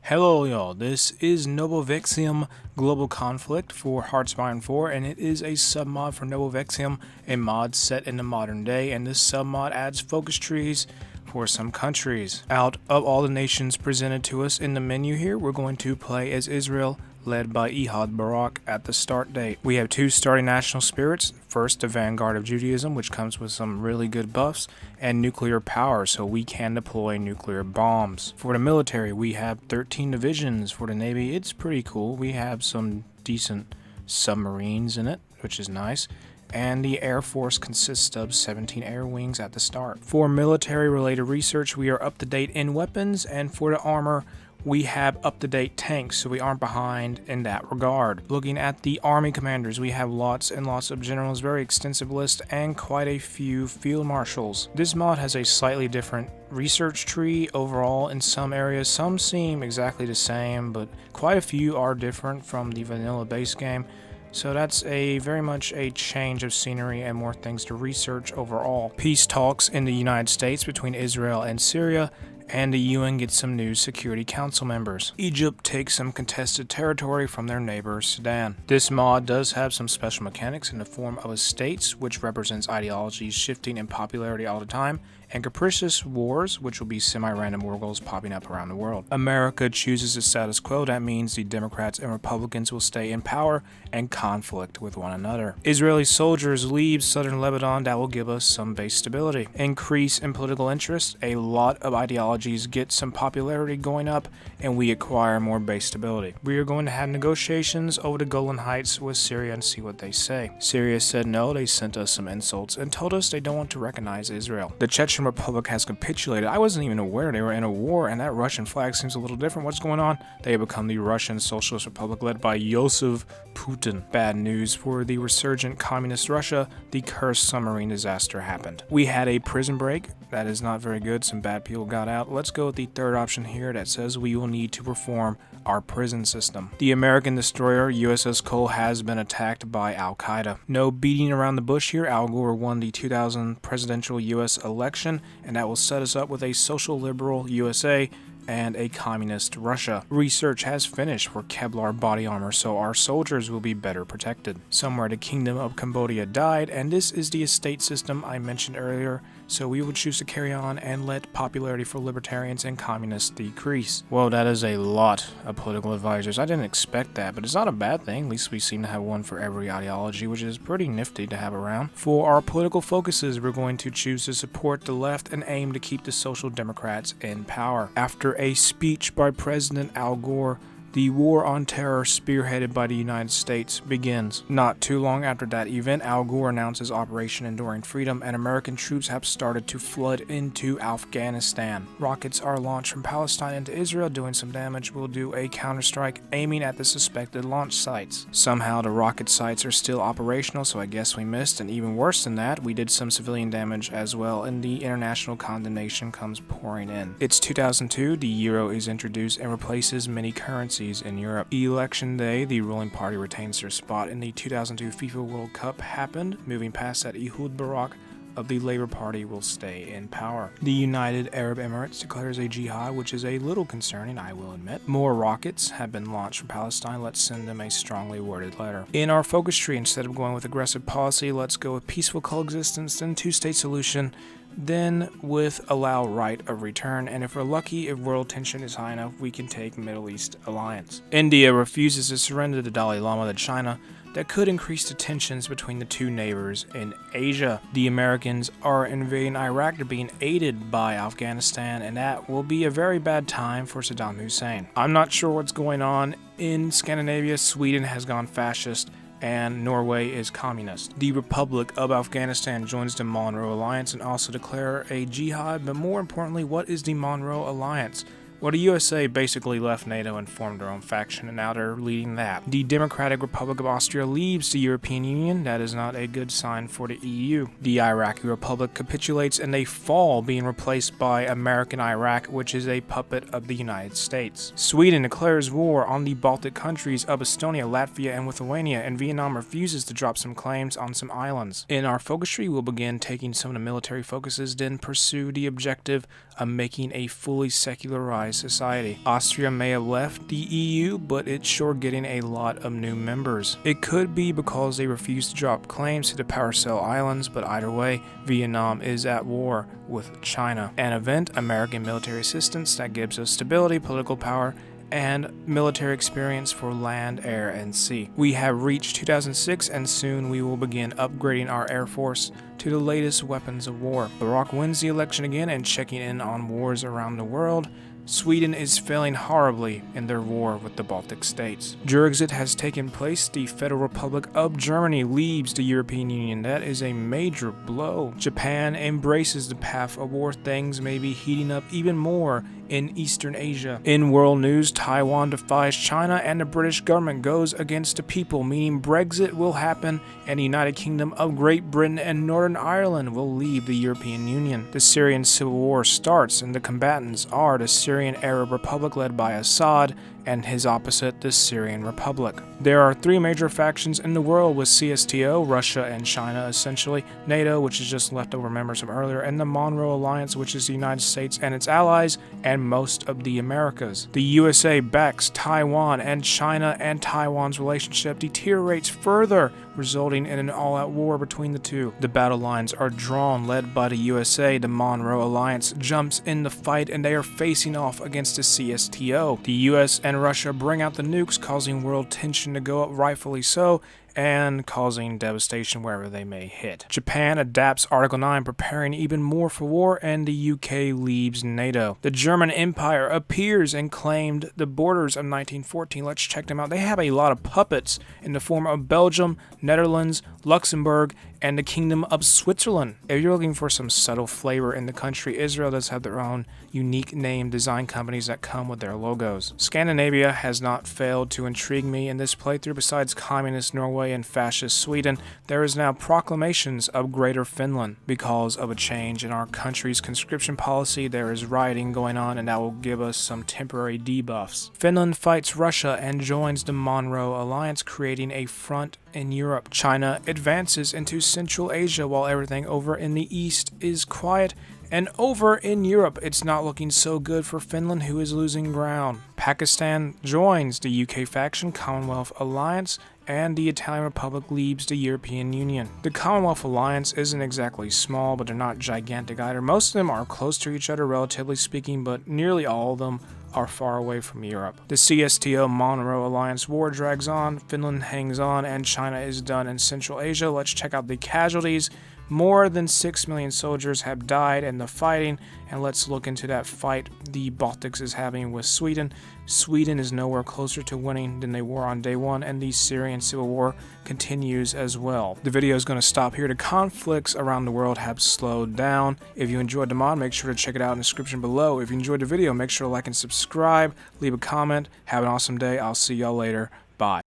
Hello y'all, this is Novum Vexillium Global Conflict for Hearthstone 4, and it is a submod for Novum Vexillium, a mod set in the modern day, and this submod adds focus trees for some countries. Out of all the nations presented to us in the menu here, we're going to play as Israel, led by Barak at the start date. We have two starting national spirits. First, the Vanguard of Judaism, which comes with some really good buffs, and nuclear power, so we can deploy nuclear bombs. For the military, we have 13 divisions. For the Navy, it's pretty cool. We have some decent submarines in it, which is nice. And the Air Force consists of 17 air wings at the start. For military-related research, we are up-to-date in weapons, and for the armor, we have up-to-date tanks, so we aren't behind in that regard. Looking at the army commanders, we have lots and lots of generals, very extensive list, and quite a few field marshals. This mod has a slightly different research tree overall in some areas. Some seem exactly the same, but quite a few are different from the vanilla base game. So that's very much a change of scenery and more things to research overall. Peace talks in the United States between Israel and Syria, and the UN gets some new Security Council members. Egypt takes some contested territory from their neighbor Sudan. This mod does have some special mechanics in the form of estates, which represents ideologies shifting in popularity all the time, and capricious wars, which will be semi-random war goals popping up around the world. America chooses the status quo. That means the Democrats and Republicans will stay in power and conflict with one another. Israeli soldiers leave southern Lebanon. That will give us some base stability. Increase in political interest. A lot of ideologies get some popularity going up, and we acquire more base stability. We are going to have negotiations over the Golan Heights with Syria and see what they say. Syria said no. They sent us some insults and told us they don't want to recognize Israel. The Chechen Republic has capitulated. I wasn't even aware they were in a war, and that Russian flag seems a little different. What's going on? They have become the Russian Socialist Republic led by Joseph Putin. Bad news for the resurgent communist Russia. The cursed submarine disaster happened. We had a prison break. That is not very good. Some bad people got out. Let's go with the third option here that says we will need to reform our prison system. The American destroyer USS Cole has been attacked by Al-Qaeda. No beating around the bush here. Al Gore won the 2000 presidential US election, and that will set us up with a social liberal USA and a communist Russia. Research has finished for Kevlar body armor, so our soldiers will be better protected. Somewhere the Kingdom of Cambodia died, and this is the estate system I mentioned earlier, so we will choose to carry on and let popularity for libertarians and communists decrease. Well, that is a lot of political advisors. I didn't expect that, but it's not a bad thing. At least we seem to have one for every ideology, which is pretty nifty to have around. For our political focuses, we're going to choose to support the left and aim to keep the Social Democrats in power. After a speech by President Al Gore, the war on terror spearheaded by the United States begins. Not too long after that event, Al Gore announces Operation Enduring Freedom, and American troops have started to flood into Afghanistan. Rockets are launched from Palestine into Israel, doing some damage. We'll do a counterstrike aiming at the suspected launch sites. Somehow the rocket sites are still operational, so I guess we missed, and even worse than that, we did some civilian damage as well, and the international condemnation comes pouring in. It's 2002, the euro is introduced and replaces many currencies in Europe. Election day, the ruling party retains their spot in the 2002 FIFA World Cup happened. Moving past that, Barak of the Labour Party will stay in power. The United Arab Emirates declares a jihad, which is a little concerning, I will admit. More rockets have been launched from Palestine. Let's send them a strongly worded letter. In our focus tree, instead of going with aggressive policy, let's go with peaceful coexistence, then two-state solution, then with allow right of return, and if we're lucky, if world tension is high enough, we can take Middle East alliance. India refuses to surrender the Dalai Lama to China. That could increase the tensions between the two neighbors in Asia. The Americans are invading Iraq. They're being aided by Afghanistan, and that will be a very bad time for Saddam Hussein. I'm not sure what's going on in Scandinavia. Sweden has gone fascist, and Norway is communist. The Republic of Afghanistan joins the Monroe Alliance and also declare a jihad, but more importantly, what is the Monroe Alliance? Well, the USA basically left NATO and formed their own faction, and now they're leading that. The Democratic Republic of Austria leaves the European Union. That is not a good sign for the EU. The Iraqi Republic capitulates, and they fall, being replaced by American Iraq, which is a puppet of the United States. Sweden declares war on the Baltic countries of Estonia, Latvia, and Lithuania, and Vietnam refuses to drop some claims on some islands. In our focus tree, we'll begin taking some of the military focuses, then pursue the objective of making a fully secularized civilized society. Austria may have left the EU, but it's sure getting a lot of new members. It could be because they refuse to drop claims to the Power Cell Islands, but either way, Vietnam is at war with China. An event, American military assistance that gives us stability, political power, and military experience for land, air, and sea. We have reached 2006, and soon we will begin upgrading our Air Force to the latest weapons of war. Barak wins the election again and checking in on wars around the world. Sweden is failing horribly in their war with the Baltic states. Brexit has taken place. The Federal Republic of Germany leaves the European Union. That is a major blow. Japan embraces the path of war. Things may be heating up even more in Eastern Asia. In world news, Taiwan defies China and the British government goes against the people, meaning Brexit will happen and the United Kingdom of Great Britain and Northern Ireland will leave the European Union. The Syrian civil war starts and the combatants are the Syrian Arab Republic led by Assad and his opposite, the Syrian Republic. There are three major factions in the world with CSTO, Russia and China essentially, NATO, which is just leftover members from earlier, and the Monroe Alliance, which is the United States and its allies, and most of the Americas. The USA backs Taiwan, and China and Taiwan's relationship deteriorates further, resulting in an all-out war between the two. The battle lines are drawn, led by the USA. The Monroe Alliance jumps in the fight, and they are facing off against the CSTO. The US and Russia bring out the nukes, causing world tension to go up, rightfully so, and causing devastation wherever they may hit. Japan adapts Article 9, preparing even more for war, and the UK leaves NATO. The German Empire appears and claimed the borders of 1914. Let's check them out. They have a lot of puppets in the form of Belgium, Netherlands, Luxembourg, and the Kingdom of Switzerland. If you're looking for some subtle flavor in the country, Israel does have their own unique name design companies that come with their logos. Scandinavia has not failed to intrigue me in this playthrough. Besides communist Norway and fascist Sweden, there is now proclamations of Greater Finland. Because of a change in our country's conscription policy, there is rioting going on, and that will give us some temporary debuffs. Finland fights Russia and joins the Monroe Alliance, creating a front in Europe. China advances into Central Asia while everything over in the East is quiet. And over in Europe, it's not looking so good for Finland, who is losing ground. Pakistan joins the UK faction, Commonwealth Alliance, and the Italian Republic leaves the European Union. The Commonwealth Alliance isn't exactly small, but they're not gigantic either. Most of them are close to each other, relatively speaking, but nearly all of them are far away from Europe. The CSTO Monroe Alliance war drags on, Finland hangs on, and China is done in Central Asia. Let's check out the casualties. More than 6 million soldiers have died in the fighting, and let's look into that fight the Baltics is having with Sweden. Sweden is nowhere closer to winning than they were on day one, and the Syrian civil war continues as well. The video is going to stop here. The conflicts around the world have slowed down. If you enjoyed the mod, make sure to check it out in the description below. If you enjoyed the video, make sure to like and subscribe, leave a comment. Have an awesome day. I'll see y'all later. Bye.